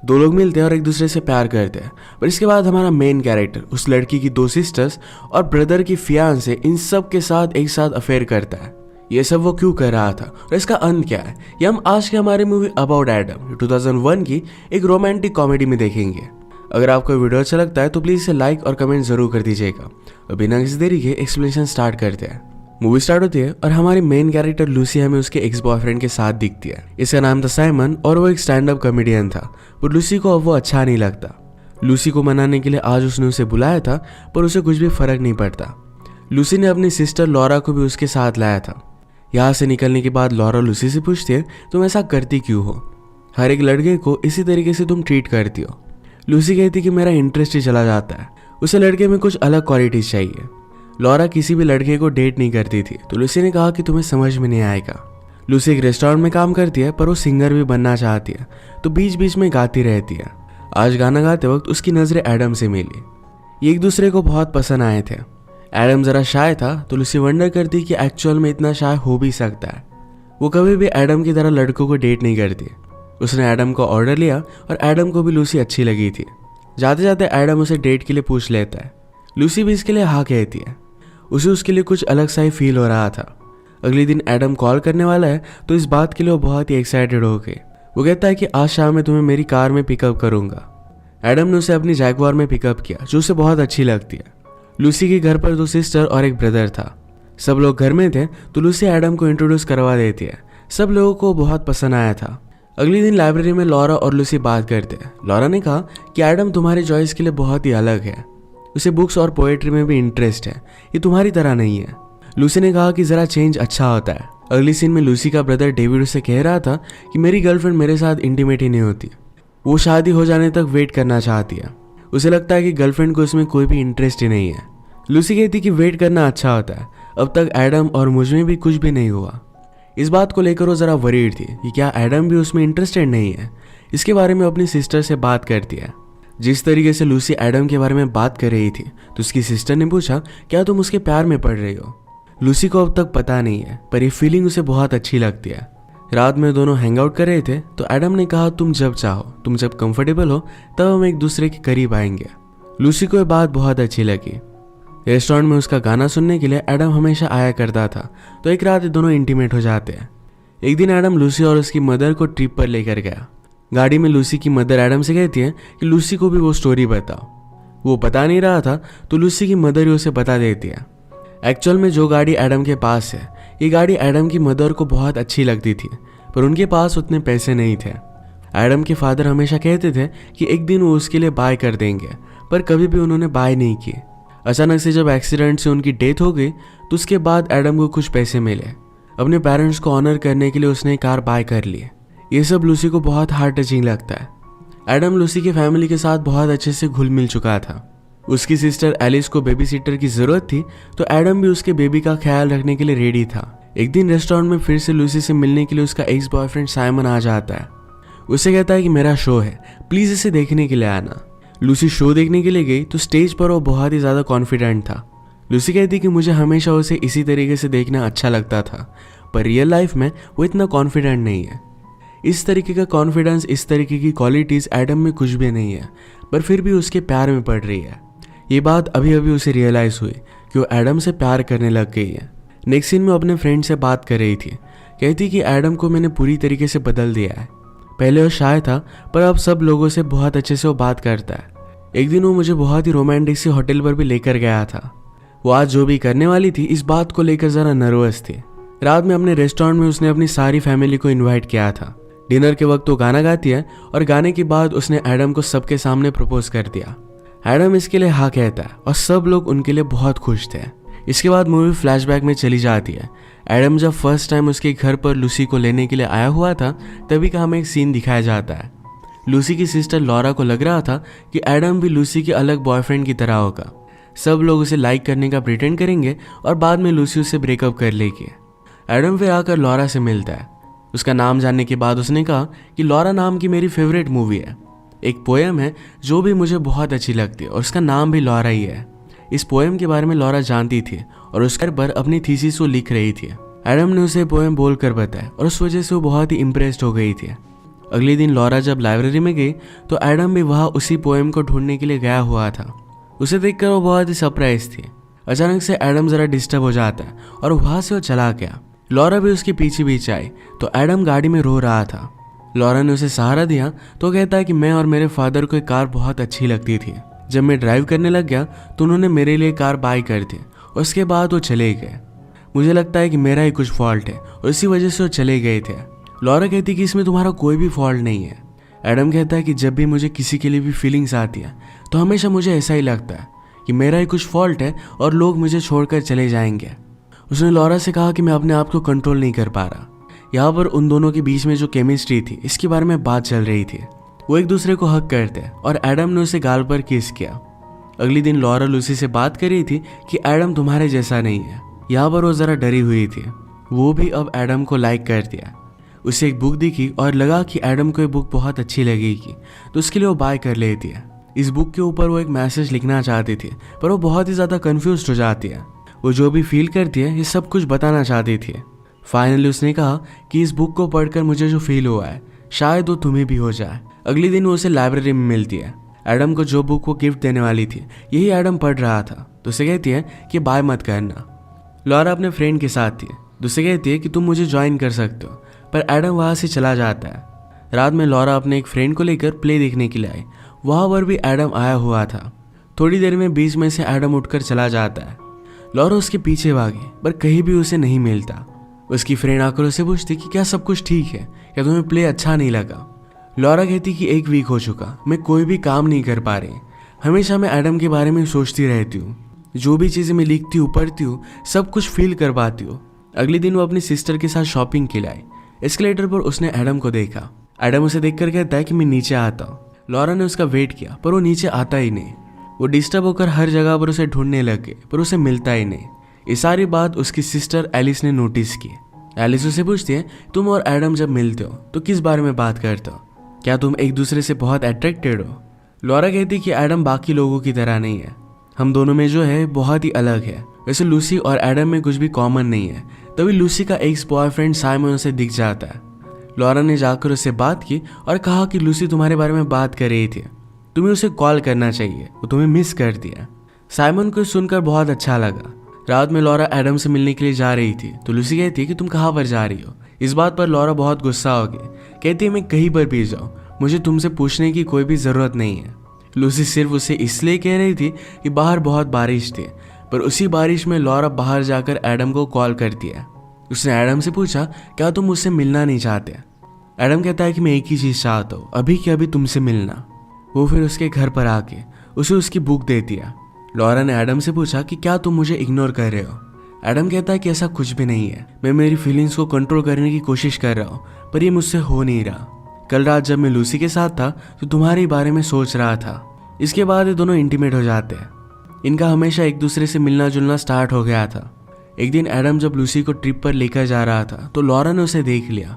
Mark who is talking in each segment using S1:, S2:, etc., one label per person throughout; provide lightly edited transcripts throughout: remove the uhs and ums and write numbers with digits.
S1: दो लोग मिलते हैं और एक दूसरे से प्यार करते हैं। पर इसके बाद हमारा मेन कैरेक्टर उस लड़की की 2 सिस्टर्स और ब्रदर की फियांसे इन सब के साथ एक साथ अफेयर करता है। ये सब वो क्यों कर रहा था और इसका अंत क्या है, ये हम आज के हमारी मूवी अबाउट एडम 2001 की एक रोमांटिक कॉमेडी में देखेंगे। अगर आपको वीडियो अच्छा लगता है तो प्लीज इसे लाइक और कमेंट जरूर कर दीजिएगा। और बिना किसी देरी के एक्सप्लेनेशन स्टार्ट करते हैं। मूवी स्टार्ट होती है और हमारी मेन कैरेक्टर लूसी हमें उसके एक्स बॉयफ्रेंड के साथ दिखती है। इसका नाम था साइमन और वो एक स्टैंड अप कॉमेडियन था। पर लूसी को अब वो अच्छा नहीं लगता। लूसी को मनाने के लिए आज उसने उसे बुलाया था, पर उसे कुछ भी फर्क नहीं पड़ता। लूसी ने अपनी सिस्टर लॉरा को भी उसके साथ लाया था। यहाँ से निकलने के बाद लॉरा लूसी से पूछती है, तुम ऐसा करती क्यों हो? हर एक लड़के को इसी तरीके से तुम ट्रीट करती हो। लूसी कहती कि मेरा इंटरेस्ट ही चला जाता है, उसे लड़के में कुछ अलग क्वालिटीज चाहिए। लॉरा किसी भी लड़के को डेट नहीं करती थी, तो लूसी ने कहा कि तुम्हें समझ में नहीं आएगा। लूसी एक रेस्टोरेंट में काम करती है, पर वो सिंगर भी बनना चाहती है, तो बीच बीच में गाती रहती है। आज गाना गाते वक्त उसकी नजरें एडम से मिली। ये एक दूसरे को बहुत पसंद आए थे। एडम जरा शाय था, तो लूसी वंडर करती कि एक्चुअल में इतना शाय हो भी सकता है। वो कभी भी एडम की तरह लड़कों को डेट नहीं करती। उसने एडम को ऑर्डर लिया और एडम को भी लूसी अच्छी लगी थी। जाते जाते एडम उसे डेट के लिए पूछ लेता है। लूसी भी इसके लिए हाँ कहती है। उसे उसके लिए कुछ अलग सा ही फील हो रहा था। अगले दिन एडम कॉल करने वाला है, तो इस बात के लिए वो बहुत ही एक्साइटेड हो गई। वो कहता है कि आज शाम में तुम्हें मेरी कार में पिकअप करूंगा। एडम ने उसे अपनी जैगवार में पिकअप किया, जो उसे बहुत अच्छी लगती है। लूसी के घर पर 2 सिस्टर और एक ब्रदर था। सब लोग घर में थे, तो लूसी एडम को इंट्रोड्यूस करवा देती है। सब लोगों को बहुत पसंद आया था। अगले दिन लाइब्रेरी में लॉरा और लूसी बात करते हैं। लॉरा ने कहा कि एडम तुम्हारी चॉइस के लिए बहुत ही अलग है, उसे बुक्स और पोएट्री में भी इंटरेस्ट है, ये तुम्हारी तरह नहीं है। लूसी ने कहा कि जरा चेंज अच्छा होता है। अगली सीन में लूसी का ब्रदर डेविड उसे कह रहा था कि मेरी गर्लफ्रेंड मेरे साथ इंटीमेट ही नहीं होती, वो शादी हो जाने तक वेट करना चाहती है। उसे लगता है कि गर्लफ्रेंड को इसमें कोई भी इंटरेस्ट ही नहीं है। लूसी कहती कि वेट करना अच्छा होता है, अब तक एडम और मुझ में भी कुछ भी नहीं हुआ। इस बात को लेकर वो जरा वरीड थी कि क्या एडम भी उसमें इंटरेस्टेड नहीं है। इसके बारे में अपनी सिस्टर से बात करती है। जिस तरीके से लूसी एडम के बारे में बात कर रही थी, तो उसकी सिस्टर ने पूछा, क्या तुम उसके प्यार में पड़ रही हो? लूसी को अब तक पता नहीं है, पर ये फीलिंग उसे बहुत अच्छी लगती है। रात में दोनों हैंग आउट कर रहे थे, तो एडम ने कहा, तुम जब चाहो, तुम जब कंफर्टेबल हो, तब हम एक दूसरे के करीब आएंगे। लूसी को ये बात बहुत अच्छी लगी। रेस्टोरेंट में उसका गाना सुनने के लिए एडम हमेशा आया करता था, तो एक रात दोनों इंटीमेट हो जाते हैं। एक दिन एडम लूसी और उसकी मदर को ट्रिप पर लेकर गया। गाड़ी में लूसी की मदर एडम से कहती है कि लूसी को भी वो स्टोरी बताओ। वो बता नहीं रहा था, तो लूसी की मदर ही उसे बता देती है। एक्चुअल में जो गाड़ी एडम के पास है, ये गाड़ी एडम की मदर को बहुत अच्छी लगती थी, पर उनके पास उतने पैसे नहीं थे। एडम के फादर हमेशा कहते थे कि एक दिन वो उसके लिए बाय कर देंगे, पर कभी भी उन्होंने बाय नहीं किए। अचानक से जब एक्सीडेंट से उनकी डेथ हो गई, तो उसके बाद एडम को कुछ पैसे मिले। अपने पेरेंट्स को ऑनर करने के लिए उसने कार बाय कर ली। ये सब लूसी को बहुत हार्ट टचिंग लगता है। एडम लूसी की फैमिली के साथ बहुत अच्छे से घुल मिल चुका था। उसकी सिस्टर एलिस को बेबी सिटर की जरूरत थी, तो एडम भी उसके बेबी का ख्याल रखने के लिए रेडी था। एक दिन रेस्टोरेंट में फिर से लूसी से मिलने के लिए उसका एक्स बॉयफ्रेंड साइमन आ जाता है। उसे कहता है कि मेरा शो है, प्लीज इसे देखने के लिए आना। लूसी शो देखने के लिए गई, तो स्टेज पर वो बहुत ही ज्यादा कॉन्फिडेंट था। लूसी कहती कि मुझे हमेशा उसे इसी तरीके से देखना अच्छा लगता था, पर रियल लाइफ में वो इतना कॉन्फिडेंट नहीं है। इस तरीके का कॉन्फिडेंस, इस तरीके की क्वालिटीज एडम में कुछ भी नहीं है, पर फिर भी उसके प्यार में पड़ रही है। ये बात अभी अभी उसे रियलाइज हुई कि वो एडम से प्यार करने लग गई है। नेक्स्ट सीन में अपने फ्रेंड से बात कर रही थी। कहती कि एडम को मैंने पूरी तरीके से बदल दिया है। पहले वो शाय था, पर अब सब लोगों से बहुत अच्छे से वो बात करता है। एक दिन वो मुझे बहुत ही रोमांटिक सी होटल पर भी लेकर गया था। वो आज जो भी करने वाली थी, इस बात को लेकर जरा नर्वस थी। रात में अपने रेस्टोरेंट में उसने अपनी सारी फैमिली को इन्वाइट किया था। डिनर के वक्त वो गाना गाती है और गाने के बाद उसने एडम को सबके सामने प्रपोज कर दिया। एडम इसके लिए हाँ कहता है और सब लोग उनके लिए बहुत खुश थे। इसके बाद मूवी फ्लैशबैक में चली जाती है। एडम जब फर्स्ट टाइम उसके घर पर लूसी को लेने के लिए आया हुआ था, तभी का हमें एक सीन दिखाया जाता है। लूसी की सिस्टर लॉरा को लग रहा था कि एडम भी लूसी के अलग बॉयफ्रेंड की तरह होगा। सब लोग उसे लाइक करने का प्रिटेंड करेंगे और बाद में लूसी उससे ब्रेकअप कर लेगी। एडम फिर आकर लॉरा से मिलता है। उसका नाम जानने के बाद उसने कहा कि लॉरा नाम की मेरी फेवरेट मूवी है। एक पोएम है जो भी मुझे बहुत अच्छी लगती है और उसका नाम भी लॉरा ही है। इस पोएम के बारे में लॉरा जानती थी और उसके पर अपनी थीसिस को लिख रही थी। एडम ने उसे पोएम बोलकर बताया और उस वजह से वो बहुत ही इम्प्रेस्ड हो गई थी। अगले दिन लॉरा जब लाइब्रेरी में गई तो एडम भी वहाँ उसी पोएम को ढूंढने के लिए गया हुआ था। उसे देखकर वो बहुत ही सरप्राइज थी। अचानक से एडम जरा डिस्टर्ब हो जाता है और वहाँ से वो चला गया। लॉरा भी उसके पीछे पीछे आई तो एडम गाड़ी में रो रहा था। लॉरा ने उसे सहारा दिया तो कहता है कि मैं और मेरे फादर को एक कार बहुत अच्छी लगती थी। जब मैं ड्राइव करने लग गया तो उन्होंने मेरे लिए कार बाय कर दी। उसके बाद वो चले गए। मुझे लगता है कि मेरा ही कुछ फॉल्ट है और इसी वजह से वो चले गए थे। लॉरा कहती कि इसमें तुम्हारा कोई भी फॉल्ट नहीं है। एडम कहता है कि जब भी मुझे किसी के लिए भी फीलिंग्स आती है तो हमेशा मुझे ऐसा ही लगता है कि मेरा ही कुछ फॉल्ट है और लोग मुझे छोड़कर चले जाएंगे। उसने लॉरा से कहा कि मैं अपने आप को कंट्रोल नहीं कर पा रहा। यहाँ पर उन दोनों के बीच में जो केमिस्ट्री थी इसके बारे में बात चल रही थी। वो एक दूसरे को हक करते और एडम ने उसे गाल पर किस किया। अगले दिन लॉरा लूसी से बात कर रही थी कि एडम तुम्हारे जैसा नहीं है। यहाँ पर वो जरा डरी हुई थी। वो भी अब एडम को लाइक कर दिया। उसे एक बुक दिखी और लगा कि एडम को ये बुक बहुत अच्छी लगेगी तो उसके लिए वो बाय कर लेती है। इस बुक के ऊपर वो एक मैसेज लिखना चाहती थी पर वो बहुत ही ज़्यादा कंफ्यूज हो जाती है। वो जो भी फील करती है ये सब कुछ बताना चाहती थी। फाइनली उसने कहा कि इस बुक को पढ़कर मुझे जो फील हुआ है शायद वो तुम्हें भी हो जाए। अगले दिन वो उसे लाइब्रेरी में मिलती है। एडम को जो बुक वो गिफ्ट देने वाली थी यही एडम पढ़ रहा था तो उसे कहती है कि बाय मत करना। लॉरा अपने फ्रेंड के साथ थी तो उसे कहती है कि तुम मुझे ज्वाइन कर सकते हो पर एडम वहाँ से चला जाता है। रात में लॉरा अपने एक फ्रेंड को लेकर प्ले देखने के लिए आई। वहाँ पर भी एडम आया हुआ था। थोड़ी देर में बीच में से एडम उठकर चला जाता है। लॉरा उसके पीछे भागी पर कहीं भी उसे नहीं मिलता। उसकी फ्रेंड आकर उसे पूछती कि क्या सब कुछ ठीक है, क्या तुम्हें प्ले अच्छा नहीं लगा। लॉरा कहती कि 1 वीक हो चुका, मैं कोई भी काम नहीं कर पा रही। हमेशा मैं एडम के बारे में सोचती रहती हूँ। जो भी चीज़ें मैं लिखती हूँ पढ़ती हूँ सब कुछ फील कर पाती हूँ। अगले दिन वो अपनी सिस्टर के साथ शॉपिंग के लिए आई। एस्केलेटर पर उसने एडम को देखा। एडम उसे देखकर कहता है कि मैं नीचे आता हूँ। लॉरा ने उसका वेट किया पर वो नीचे आता ही नहीं। वो डिस्टर्ब होकर हर जगह पर उसे ढूंढने लगे पर उसे मिलता ही नहीं। ये सारी बात उसकी सिस्टर एलिस ने नोटिस की। एलिस उसे पूछती है तुम और एडम जब मिलते हो तो किस बारे में बात करते हो, क्या तुम एक दूसरे से बहुत अट्रैक्टेड हो। लॉरा कहती कि एडम बाकी लोगों की तरह नहीं है, हम दोनों में जो है बहुत ही अलग है। वैसे लूसी और एडम में कुछ भी कॉमन नहीं है। तभी लूसी का एक्स बॉयफ्रेंड साइमन उसे दिख जाता है। लॉरा ने जाकर उससे बात की और कहा कि लूसी तुम्हारे बारे में बात कर रही थी, तुम्हें उसे कॉल करना चाहिए, वो तुम्हें मिस कर दिया। साइमन को सुनकर बहुत अच्छा लगा। रात में लॉरा एडम से मिलने के लिए जा रही थी तो लूसी कहती है कि तुम कहाँ पर जा रही हो। इस बात पर लॉरा बहुत गुस्सा हो गई। कहती है मैं कहीं पर भी जाऊँ, मुझे तुमसे पूछने की कोई भी ज़रूरत नहीं है। लूसी सिर्फ उसे इसलिए कह रही थी कि बाहर बहुत बारिश थी, पर उसी बारिश में लॉरा बाहर जाकर एडम को कॉल करती है। उसने एडम से पूछा क्या तुम मुझसे मिलना नहीं चाहते। एडम कहता है कि मैं एक ही चीज़ चाहता हूँ, अभी के अभी तुमसे मिलना। वो फिर उसके घर पर आके उसे उसकी बुक देती है। लॉरा ने एडम से पूछा कि क्या तुम मुझे इग्नोर कर रहे हो। एडम कहता है कि ऐसा कुछ भी नहीं है, मैं मेरी फीलिंग्स को कंट्रोल करने की कोशिश कर रहा हूँ पर ये मुझसे हो नहीं रहा। कल रात जब मैं लूसी के साथ था तो तुम्हारे बारे में सोच रहा था। इसके बाद ये दोनों इंटीमेट हो जाते हैं। इनका हमेशा एक दूसरे से मिलना जुलना स्टार्ट हो गया था। एक दिन एडम जब लूसी को ट्रिप पर लेकर जा रहा था तो लॉरा ने उसे देख लिया।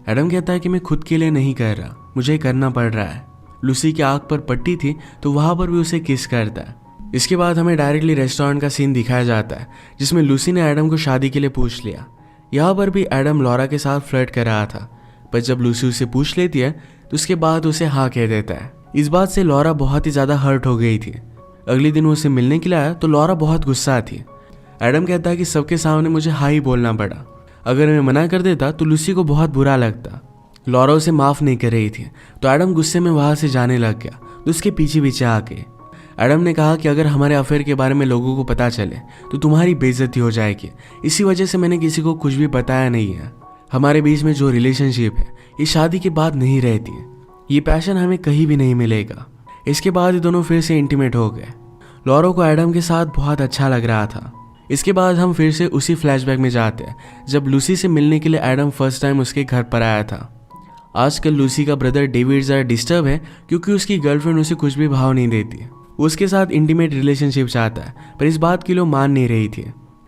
S1: एडम कहता है कि मैं खुद के लिए नहीं कर रहा, मुझे करना पड़ रहा है। लूसी की आंख पर पट्टी थी तो वहां पर भी उसे किस करता है। इसके बाद हमें डायरेक्टली रेस्टोरेंट का सीन दिखाया जाता है जिसमें लूसी ने एडम को शादी के लिए पूछ लिया। यहाँ पर भी एडम लॉरा के साथ फ्लर्ट कर रहा था, पर जब लूसी उसे पूछ लेती है तो उसके बाद उसे हाँ कह देता है। इस बात से लॉरा बहुत ही ज़्यादा हर्ट हो गई थी। अगले दिन वो उसे मिलने के लिए आया तो लॉरा बहुत गुस्सा थी। एडम कहता है कि सबके सामने मुझे हाँ ही बोलना पड़ा, अगर मैं मना कर देता तो लूसी को बहुत बुरा लगता। लॉरा उसे माफ़ नहीं कर रही थी तो एडम गुस्से में वहाँ से जाने लग गया तो उसके पीछे पीछे आके एडम ने कहा कि अगर हमारे अफेयर के बारे में लोगों को पता चले तो तुम्हारी बेइज्जती हो जाएगी, इसी वजह से मैंने किसी को कुछ भी बताया नहीं है। हमारे बीच में जो रिलेशनशिप है ये शादी के बाद नहीं रहती है, ये पैशन हमें कहीं भी नहीं मिलेगा। इसके बाद ये दोनों फिर से इंटीमेट हो गए। लॉरा को एडम के साथ बहुत अच्छा लग रहा था। इसके बाद हम फिर से उसी फ्लैशबैक में जाते हैं जब लूसी से मिलने के लिए एडम फर्स्ट टाइम उसके घर पर आया था। आजकल लूसी का ब्रदर डेविड ज़रा डिस्टर्ब है क्योंकि उसकी गर्लफ्रेंड उसे कुछ भी भाव नहीं देती। वो उसके साथ इंटीमेट रिलेशनशिप चाहता है पर इस बात के लिए मान नहीं रही थी।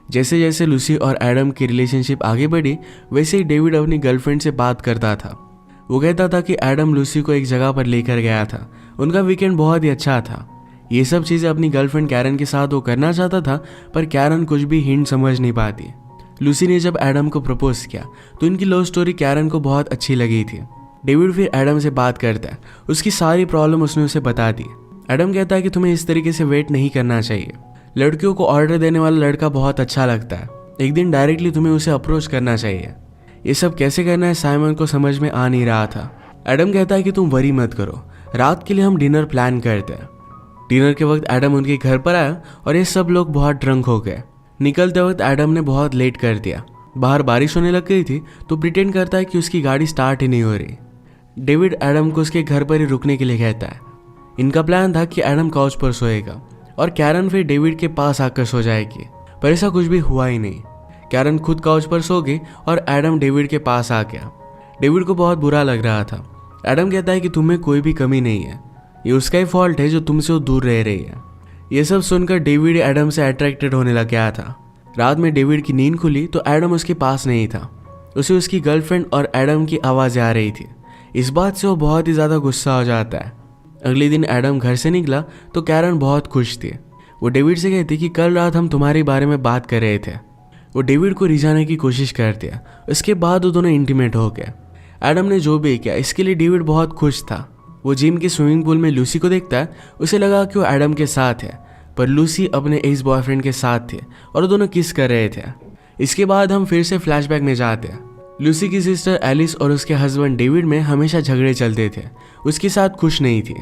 S1: जैसे जैसे लूसी और एडम की रिलेशनशिप आगे बढ़ी वैसे ही डेविड अपनी गर्लफ्रेंड से बात करता था। वो कहता था कि एडम लूसी को एक जगह पर लेकर गया था, उनका वीकेंड बहुत ही अच्छा था। ये सब चीज़ें अपनी गर्लफ्रेंड कैरन के साथ वो करना चाहता था पर कैरन कुछ भी हिंट समझ नहीं पाती। लूसी ने जब एडम को प्रपोज किया तो इनकी लव स्टोरी कैरन को बहुत अच्छी लगी थी। डेविड फिर एडम से बात करता है, उसकी सारी प्रॉब्लम उसने उसे बता दी। एडम कहता है कि तुम्हें इस तरीके से वेट नहीं करना चाहिए, लड़कियों को ऑर्डर देने वाला लड़का बहुत अच्छा लगता है, एक दिन डायरेक्टली तुम्हें उसे अप्रोच करना चाहिए। ये सब कैसे करना है साइमन को समझ में आ नहीं रहा था। एडम कहता है कि तुम वरी मत करो, रात के लिए हम डिनर प्लान करते हैं। डिनर के वक्त एडम उनके घर पर आया और ये सब लोग बहुत ड्रंक हो गए। निकलते वक्त एडम ने बहुत लेट कर दिया। बाहर बारिश होने लग गई थी तो प्रिटेंड करता है कि उसकी गाड़ी स्टार्ट ही नहीं हो रही। डेविड एडम को उसके घर पर ही रुकने के लिए कहता है। इनका प्लान था कि एडम काउच पर सोएगा और कैरन फिर डेविड के पास आकर सो जाएगी, पर ऐसा कुछ भी हुआ ही नहीं। कैरन खुद काउच पर सो गई और एडम डेविड के पास आ गया। डेविड को बहुत बुरा लग रहा था। एडम कहता है कि तुम्हें कोई भी कमी नहीं है, ये उसका ही फॉल्ट है जो तुमसे वो दूर रह रही है। ये सब सुनकर डेविड एडम से अट्रैक्टेड होने लग गया था। रात में डेविड की नींद खुली तो एडम उसके पास नहीं था। उसे उसकी गर्लफ्रेंड और एडम की आवाज़ें आ रही थी। इस बात से वो बहुत ही ज़्यादा गुस्सा हो जाता है। अगले दिन एडम घर से निकला तो कैरन बहुत खुश थी। वो डेविड से कहती कि कल रात हम तुम्हारे बारे में बात कर रहे थे। वो डेविड को रिझाने की कोशिश करती है। उसके बाद वो दोनों इंटीमेट हो गए। एडम ने जो भी किया इसके लिए डेविड बहुत खुश था। वो जिम के स्विमिंग पूल में लूसी को देखता है। उसे लगा कि वो एडम के साथ है, पर लूसी अपने एक्स बॉयफ्रेंड के साथ थी और वो दोनों किस कर रहे थे। इसके बाद हम फिर से फ्लैशबैक में जाते हैं। लूसी की सिस्टर एलिस और उसके हस्बैंड डेविड में हमेशा झगड़े चलते थे, उसके साथ खुश नहीं थी।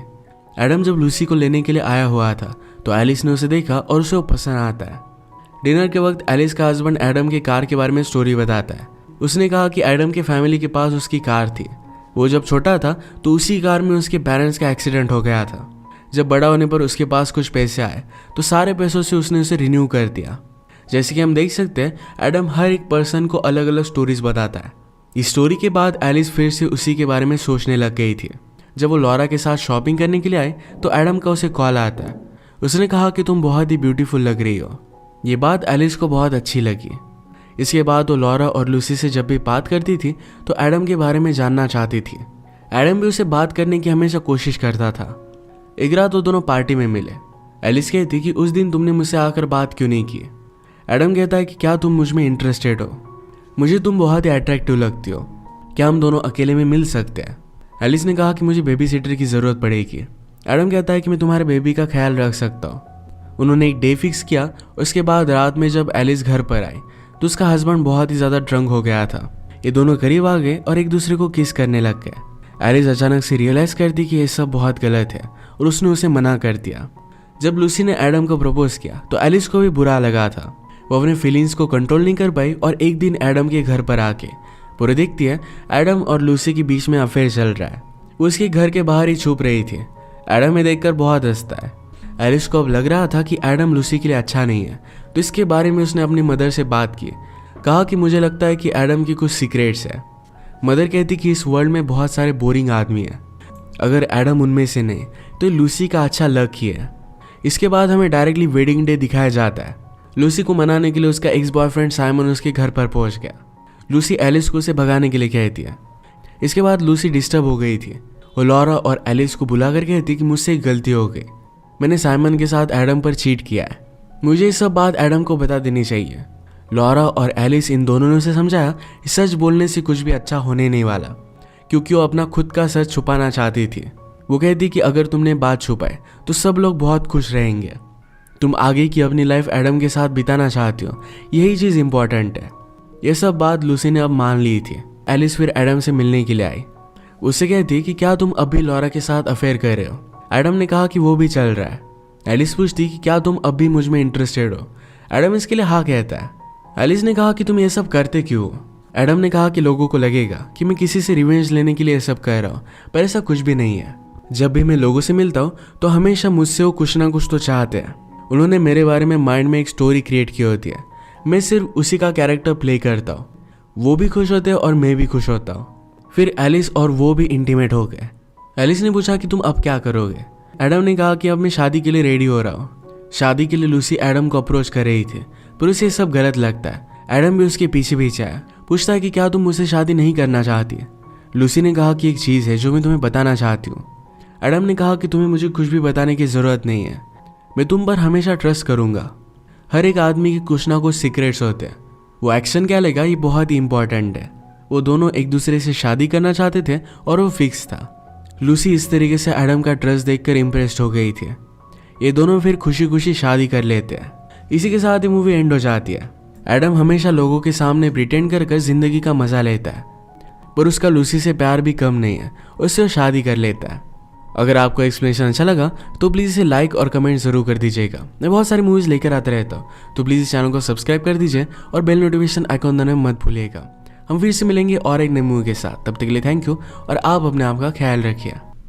S1: एडम जब लूसी को लेने के लिए आया हुआ था तो एलिस ने उसे देखा और उसे वो पसंद आता है। डिनर के वक्त एलिस का हस्बैंड एडम के कार के बारे में स्टोरी बताता है। उसने कहा कि एडम के फैमिली के पास उसकी कार थी। वो जब छोटा था तो उसी कार में उसके पेरेंट्स का एक्सीडेंट हो गया था। जब बड़ा होने पर उसके पास कुछ पैसे आए तो सारे पैसों से उसने उसे रिन्यू कर दिया। जैसे कि हम देख सकते हैं एडम हर एक पर्सन को अलग अलग स्टोरीज बताता है। इस स्टोरी के बाद एलिस फिर से उसी के बारे में सोचने लग गई थी। जब वो लॉरा के साथ शॉपिंग करने के लिए आए तो एडम का उसे कॉल आता है। उसने कहा कि तुम बहुत ही ब्यूटीफुल लग रही हो। ये बात एलिस को बहुत अच्छी लगी। इसके बाद वो लॉरा और लूसी से जब भी बात करती थी तो एडम के बारे में जानना चाहती थी। एडम भी उसे बात करने की हमेशा कोशिश करता था। एक रात वो दोनों पार्टी में मिले। एलिस कहती कि उस दिन तुमने मुझसे आकर बात क्यों नहीं की। एडम कहता है कि क्या तुम मुझ में इंटरेस्टेड हो, मुझे तुम बहुत ही अट्रैक्टिव लगती हो, क्या हम दोनों अकेले में मिल सकते हैं। एलिस ने कहा कि मुझे बेबी सिटर की ज़रूरत पड़ेगी। एडम कहता है कि मैं तुम्हारे बेबी का ख्याल रख सकता हूँ। उन्होंने एक डे फिक्स किया। उसके बाद रात में जब एलिस घर पर आई तो उसका हस्बैंड बहुत ही ज़्यादा ड्रंक हो गया था। ये दोनों करीब आ गए और एक दूसरे को किस करने लग गए। एलिस अचानक से रियलाइज़ करती कि ये सब बहुत गलत है और उसने उसे मना कर दिया। जब लूसी ने एडम को प्रपोज किया तो एलिस को भी बुरा लगा था। वो अपने फीलिंग्स को कंट्रोल नहीं कर पाई और एक दिन एडम के घर पर आके पूरे देखती है एडम और लूसी के बीच में अफेयर चल रहा है। वो उसके घर के बाहर ही छुप रही थी। एडम ये देखकर बहुत हंसता है। एलिस को अब लग रहा था कि एडम लूसी के लिए अच्छा नहीं है, तो इसके बारे में उसने अपनी मदर से बात की। कहा कि मुझे लगता है कि एडम की कुछ सीक्रेट्स है। मदर कहती कि इस वर्ल्ड में बहुत सारे बोरिंग आदमी हैं, अगर एडम उनमें से नहीं तो लूसी का अच्छा लक ही है। इसके बाद हमें डायरेक्टली वेडिंग डे दिखाया जाता है। लूसी को मनाने के लिए उसका एक्स बॉयफ्रेंड साइमन उसके घर पर पहुंच गया। लूसी एलिस को उसे भगाने के लिए कहती है। इसके बाद लूसी डिस्टर्ब हो गई थी। वो लॉरा और एलिस को बुलाकर कहती कि मुझसे एक गलती हो गई, मैंने साइमन के साथ एडम पर चीट किया है, मुझे ये सब बात एडम को बता देनी चाहिए। लॉरा और एलिस इन दोनों ने उसे समझाया कि सच बोलने से कुछ भी अच्छा होने नहीं वाला, क्योंकि वो अपना खुद का सच छुपाना चाहती थी। वो कहती कि अगर तुमने बात छुपाए तो सब लोग बहुत खुश रहेंगे। तुम आगे की अपनी लाइफ एडम के साथ बिताना चाहती हो, यही चीज़ इंपॉर्टेंट है। यह सब बात लूसी ने अब मान ली थी। एलिस फिर एडम से मिलने के लिए आई। उससे कहती कि क्या तुम अब भी लॉरा के साथ अफेयर कर रहे हो। एडम ने कहा कि वो भी चल रहा है। एलिस पूछती कि क्या तुम अब भी मुझ में इंटरेस्टेड हो। एडम इसके लिए हाँ कहता है। एलिस ने कहा कि तुम ये सब करते क्यों हो। एडम ने कहा कि लोगों को लगेगा कि मैं किसी से रिवेंज लेने के लिए ये सब कर रहा हूँ, पर ऐसा कुछ भी नहीं है। जब भी मैं लोगों से मिलता हूँ तो हमेशा मुझसे वो कुछ ना कुछ तो चाहते हैं। उन्होंने मेरे बारे में माइंड में एक स्टोरी क्रिएट की होती है, मैं सिर्फ उसी का कैरेक्टर प्ले करता हूँ। वो भी खुश होते हैं और मैं भी खुश होता हूँ। फिर एलिस और वो भी इंटीमेट हो गए। एलिस ने पूछा कि तुम अब क्या करोगे। एडम ने कहा कि अब मैं शादी के लिए रेडी हो रहा हूँ। शादी के लिए लूसी एडम को अप्रोच कर रही थी, पर उसे ये सब गलत लगता है। एडम भी उसके पीछे पीछे आया, पूछता है कि क्या तुम मुझसे शादी नहीं करना चाहती। लूसी ने कहा कि एक चीज़ है जो मैं तुम्हें बताना चाहती हूँ। एडम ने कहा कि तुम्हें मुझे कुछ भी बताने की ज़रूरत नहीं है, मैं तुम पर हमेशा ट्रस्ट करूँगा। हर एक आदमी के कुछ ना कुछ सीक्रेट्स होते हैं, वो एक्शन क्या लेगा ये बहुत ही इंपॉर्टेंट है। वो दोनों एक दूसरे से शादी करना चाहते थे और वो फिक्स था। लूसी इस तरीके से एडम का ट्रस्ट देखकर इम्प्रेस्ड हो गई थी। ये दोनों फिर खुशी खुशी शादी कर लेते हैं। इसी के साथ ही मूवी एंड हो जाती है। एडम हमेशा लोगों के सामने प्रिटेंड कर जिंदगी का मजा लेता है, पर उसका लूसी से प्यार भी कम नहीं है, उससे वो शादी कर लेता है। अगर आपको एक्सप्लेनेशन अच्छा लगा तो प्लीज़ इसे लाइक और कमेंट ज़रूर कर दीजिएगा। मैं बहुत सारी मूवीज़ लेकर आता रहता हूँ, तो प्लीज़ इस चैनल को सब्सक्राइब कर दीजिए और बेल नोटिफिकेशन आइकॉन दबाना मत भूलिएगा। हम फिर से मिलेंगे और एक नई मूवी के साथ। तब तक के लिए थैंक यू और आप अपने आप का ख्याल रखिए।